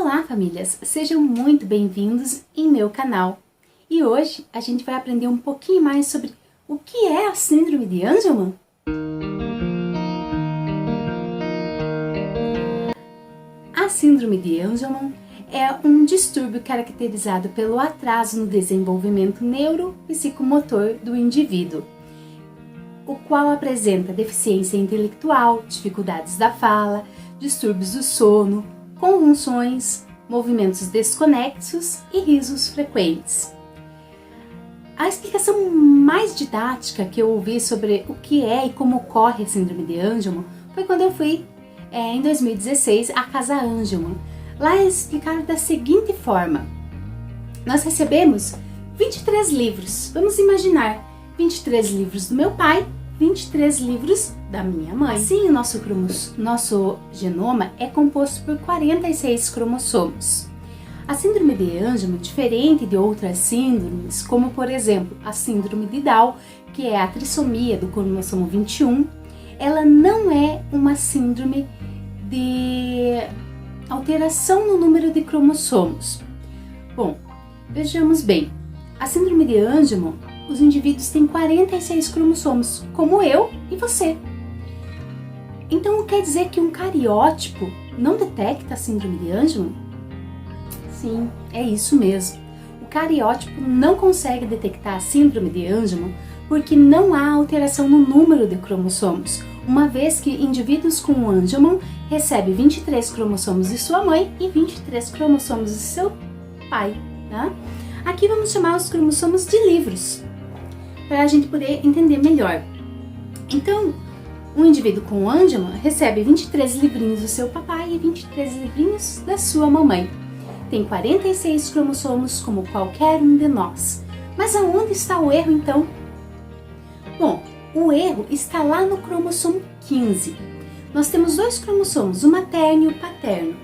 Olá famílias, sejam muito bem-vindos em meu canal. E hoje a gente vai aprender um pouquinho mais sobre o que é a Síndrome de Angelman. A Síndrome de Angelman é um distúrbio caracterizado pelo atraso no desenvolvimento neuropsicomotor do indivíduo, o qual apresenta deficiência intelectual, dificuldades da fala, distúrbios do sono, convulsões, movimentos desconexos e risos frequentes. A explicação mais didática que eu ouvi sobre o que é e como ocorre a Síndrome de Angelman foi quando eu fui, em 2016, à Casa Angelman. Lá eles explicaram da seguinte forma: nós recebemos 23 livros, vamos imaginar, 23 livros do meu pai, 23 livros da minha mãe. Assim, o nosso genoma é composto por 46 cromossomos. A Síndrome de Angelman, diferente de outras síndromes, como por exemplo a Síndrome de Down, que é a trissomia do cromossomo 21, ela não é uma síndrome de alteração no número de cromossomos. Bom, vejamos bem, a Síndrome de Angelman, os indivíduos têm 46 cromossomos, como eu e você. Então quer dizer que um cariótipo não detecta a Síndrome de Angelman? Sim, é isso mesmo. O cariótipo não consegue detectar a Síndrome de Angelman porque não há alteração no número de cromossomos, uma vez que indivíduos com Angelman recebem 23 cromossomos de sua mãe e 23 cromossomos de seu pai. Tá? Aqui vamos chamar os cromossomos de livros, para a gente poder entender melhor. Então, um indivíduo com Angelman recebe 23 livrinhos do seu papai e 23 livrinhos da sua mamãe. Tem 46 cromossomos como qualquer um de nós. Mas aonde está o erro então? Bom, o erro está lá no cromossomo 15. Nós temos dois cromossomos, o materno e o paterno.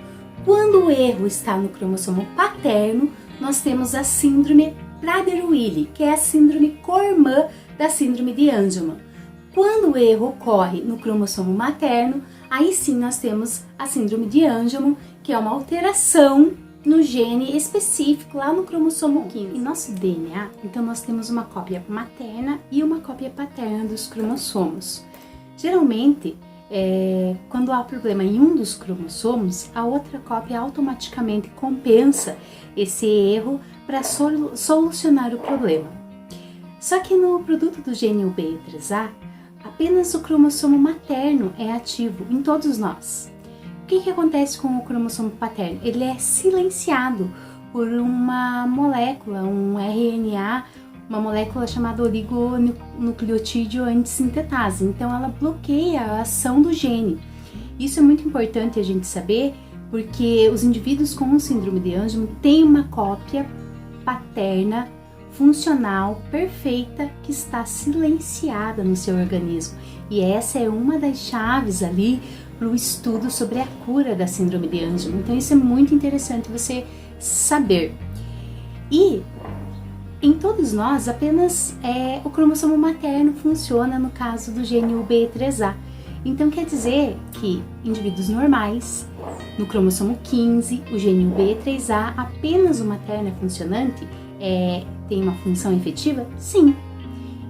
Quando o erro está no cromossomo paterno, nós temos a síndrome Prader-Willi, que é a síndrome co-irmã da Síndrome de Angelman. Quando o erro ocorre no cromossomo materno, aí sim nós temos a Síndrome de Angelman, que é uma alteração no gene específico lá no cromossomo 15. Em nosso DNA, então nós temos uma cópia materna e uma cópia paterna dos cromossomos. Geralmente, quando há problema em um dos cromossomos, a outra cópia automaticamente compensa esse erro para solucionar o problema. Só que no produto do gene UBE3A, apenas o cromossomo materno é ativo em todos nós. O que acontece com o cromossomo paterno? Ele é silenciado por uma molécula, um RNA, uma molécula chamada oligonucleotídeo antissintetase. Então ela bloqueia a ação do gene. Isso é muito importante a gente saber, porque os indivíduos com síndrome de Angelman têm uma cópia paterna funcional perfeita que está silenciada no seu organismo. E essa é uma das chaves ali para o estudo sobre a cura da síndrome de Angelman. Então isso é muito interessante você saber. E em todos nós apenas o cromossomo materno funciona no caso do gene UBE3A. Então quer dizer que indivíduos normais, no cromossomo 15, o gene UBE3A, apenas o materno é funcionante, tem uma função efetiva? Sim.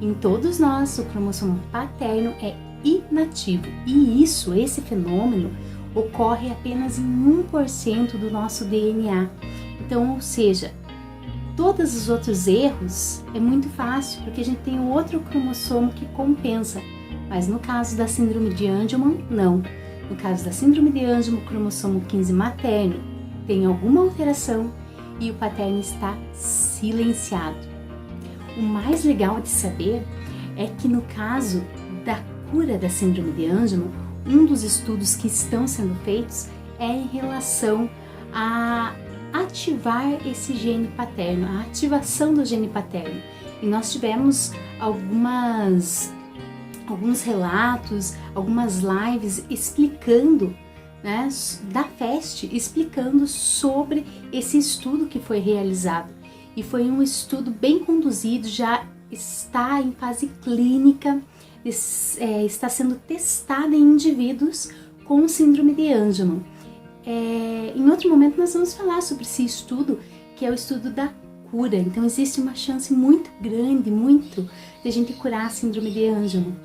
Em todos nós, o cromossomo paterno é inativo. E esse fenômeno ocorre apenas em 1% do nosso DNA. Então, ou seja, todos os outros erros é muito fácil, porque a gente tem o outro cromossomo que compensa. Mas no caso da síndrome de Angelman, não. No caso da síndrome de Angelman, o cromossomo 15 materno tem alguma alteração e o paterno está silenciado. O mais legal de saber é que no caso da cura da síndrome de Angelman, um dos estudos que estão sendo feitos é em relação a ativar esse gene paterno, a ativação do gene paterno. E nós tivemos alguns relatos, algumas lives explicando, né, da FEST, explicando sobre esse estudo que foi realizado. E foi um estudo bem conduzido, já está em fase clínica, está sendo testada em indivíduos com síndrome de Angelman. em outro momento nós vamos falar sobre esse estudo, que é o estudo da cura. Então existe uma chance muito grande, de a gente curar a síndrome de Angelman.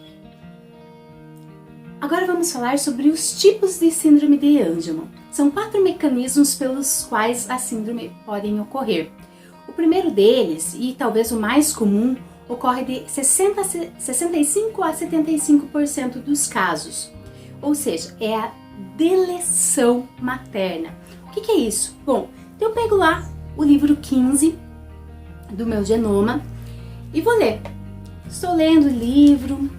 Agora vamos falar sobre os tipos de síndrome de Angelman. São 4 mecanismos pelos quais a síndrome pode ocorrer. O primeiro deles, e talvez o mais comum, ocorre de 65 a 75% dos casos. Ou seja, é a deleção materna. O que é isso? Bom, eu pego lá o livro 15 do meu genoma e vou ler. Estou lendo o livro,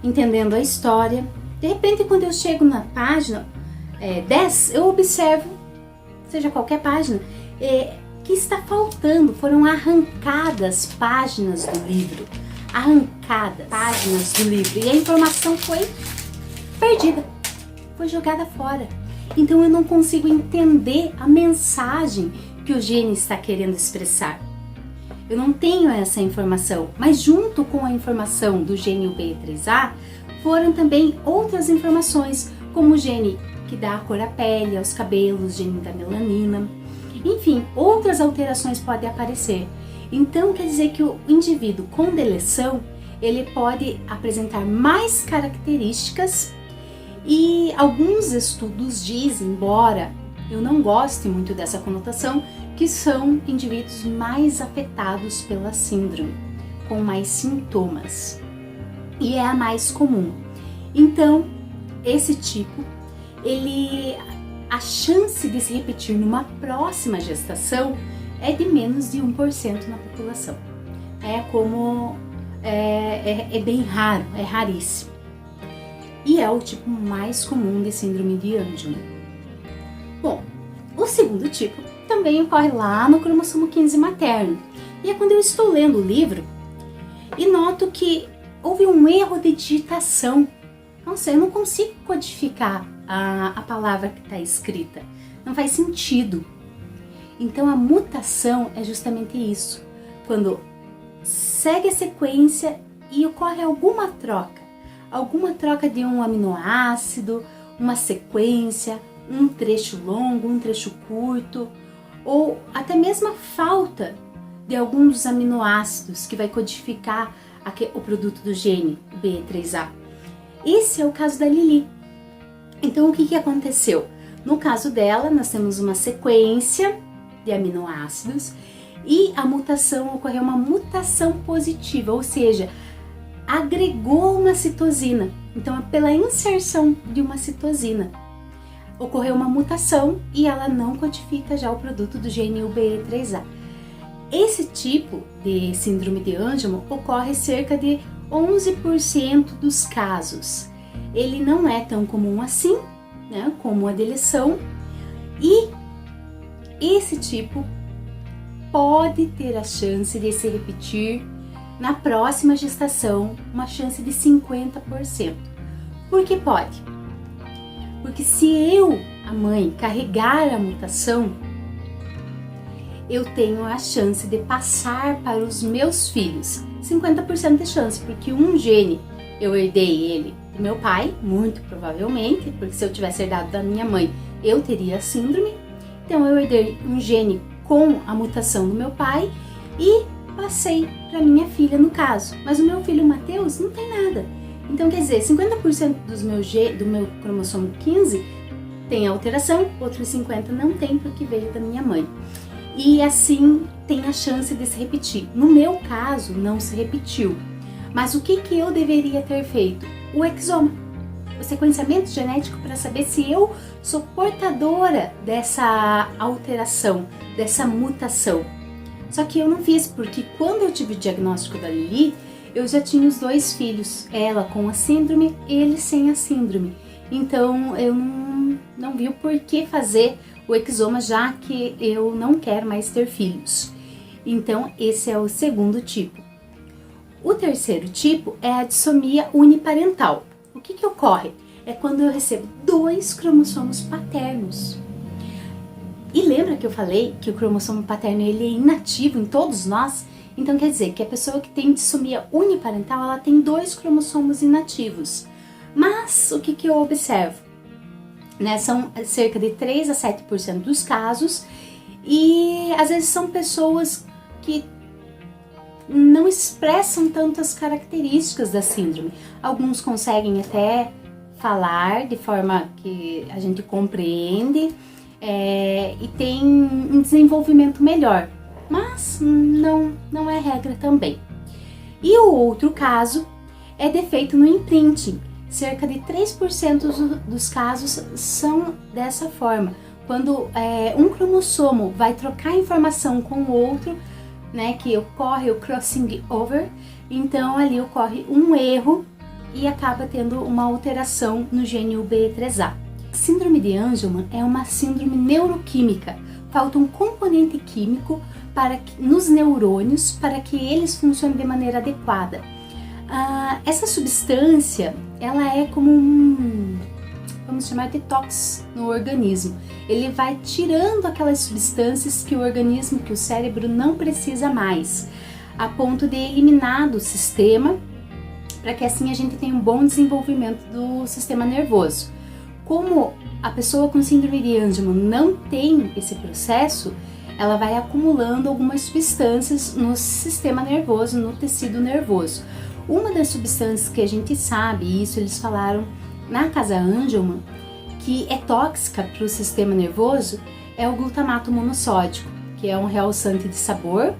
entendendo a história. De repente, quando eu chego na página 10, eu observo, seja qualquer página, que está faltando, foram arrancadas páginas do livro. Arrancadas páginas do livro. E a informação foi perdida, foi jogada fora. Então eu não consigo entender a mensagem que o gene está querendo expressar. Eu não tenho essa informação, mas junto com a informação do gene UBE3A, foram também outras informações, como o gene que dá a cor à pele, aos cabelos, gene da melanina. Enfim, outras alterações podem aparecer. Então quer dizer que o indivíduo com deleção, ele pode apresentar mais características, e alguns estudos dizem, embora eu não goste muito dessa conotação, que são indivíduos mais afetados pela síndrome, com mais sintomas, e é a mais comum. Então, esse tipo, a chance de se repetir numa próxima gestação é de menos de 1% na população. É bem raro, é raríssimo. E é o tipo mais comum de síndrome de Angelman. Bom, o segundo tipo também ocorre lá no cromossomo 15 materno. E é quando eu estou lendo o livro e noto que houve um erro de digitação. Nossa, eu não consigo codificar a palavra que está escrita. Não faz sentido. Então a mutação é justamente isso. Quando segue a sequência e ocorre alguma troca de um aminoácido, uma sequência, um trecho longo, um trecho curto, ou até mesmo a falta de algum dos aminoácidos que vai codificar o produto do gene B3A. Esse é o caso da Lili. Então o que aconteceu? No caso dela, nós temos uma sequência de aminoácidos e a mutação ocorreu uma mutação positiva, ou seja, agregou uma citosina. Então, pela inserção de uma citosina, ocorreu uma mutação e ela não codifica já o produto do gene UBE3A. Esse tipo de síndrome de Angelman ocorre cerca de 11% dos casos. Ele não é tão comum assim, né, como a deleção, e esse tipo pode ter a chance de se repetir na próxima gestação, uma chance de 50%. Por que pode? Porque se eu, a mãe, carregar a mutação, eu tenho a chance de passar para os meus filhos. 50% de chance, porque um gene eu herdei ele do meu pai, muito provavelmente, porque se eu tivesse herdado da minha mãe, eu teria a síndrome. Então eu herdei um gene com a mutação do meu pai e passei para minha filha no caso. Mas o meu filho Matheus não tem nada. Então quer dizer, 50% do meu cromossomo 15 tem alteração, outros 50% não tem porque veio da minha mãe. E assim tem a chance de se repetir. No meu caso, não se repetiu. Mas o que eu deveria ter feito? O exoma, o sequenciamento genético, para saber se eu sou portadora dessa alteração, dessa mutação. Só que eu não fiz, porque quando eu tive o diagnóstico da Lili, eu já tinha os 2 filhos, ela com a síndrome, ele sem a síndrome. Então eu não vi o porquê fazer o exoma, já que eu não quero mais ter filhos. Então esse é o segundo tipo. O terceiro tipo é a dissomia uniparental. O que ocorre? É quando eu recebo 2 cromossomos paternos. E lembra que eu falei que o cromossomo paterno ele é inativo em todos nós? Então quer dizer que a pessoa que tem dissomia uniparental, ela tem 2 cromossomos inativos. Mas o que eu observo? né? São cerca de 3 a 7% dos casos, e às vezes são pessoas que não expressam tantas características da síndrome. Alguns conseguem até falar de forma que a gente compreende e tem um desenvolvimento melhor, mas não é regra também. E o outro caso é defeito no imprinting. Cerca de 3% dos casos são dessa forma. Quando um cromossomo vai trocar informação com o outro, né, que ocorre o crossing over, então ali ocorre um erro e acaba tendo uma alteração no gene UBE3A. Síndrome de Angelman é uma síndrome neuroquímica. Falta um componente químico nos neurônios para que eles funcionem de maneira adequada. Essa substância, ela é como vamos chamar de detox no organismo. Ele vai tirando aquelas substâncias que o organismo, que o cérebro não precisa mais, a ponto de eliminar do sistema, para que assim a gente tenha um bom desenvolvimento do sistema nervoso. Como a pessoa com síndrome de Angelman não tem esse processo, ela vai acumulando algumas substâncias no sistema nervoso, no tecido nervoso. Uma das substâncias que a gente sabe, isso eles falaram na Casa Angelman, que é tóxica para o sistema nervoso, é o glutamato monossódico, que é um realçante de sabor,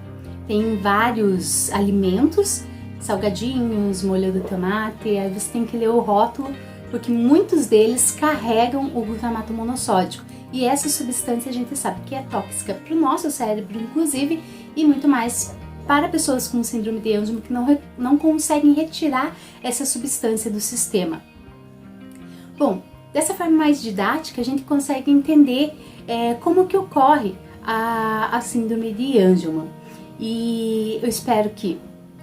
tem em vários alimentos, salgadinhos, molho de tomate, aí você tem que ler o rótulo, porque muitos deles carregam o glutamato monossódico. E essa substância a gente sabe que é tóxica para o nosso cérebro, inclusive, e muito mais para pessoas com síndrome de Angelman que não conseguem retirar essa substância do sistema. Bom, dessa forma mais didática, a gente consegue entender como que ocorre a síndrome de Angelman. E eu espero que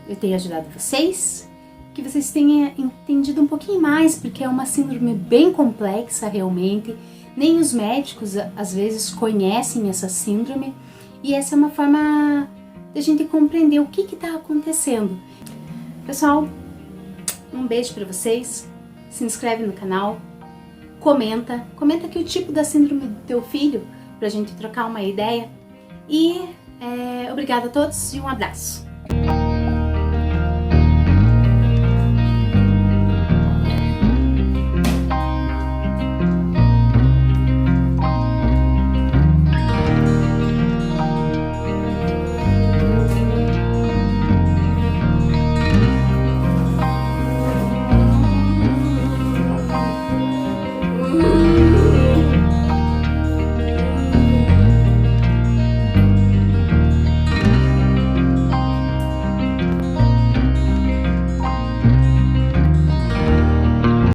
eu tenha ajudado vocês, que vocês tenham entendido um pouquinho mais, porque é uma síndrome bem complexa realmente. Nem os médicos, às vezes, conhecem essa síndrome. E essa é uma forma de a gente compreender o que está acontecendo. Pessoal, um beijo para vocês. Se inscreve no canal, comenta aqui o tipo da síndrome do teu filho, pra gente trocar uma ideia. E obrigada a todos e um abraço.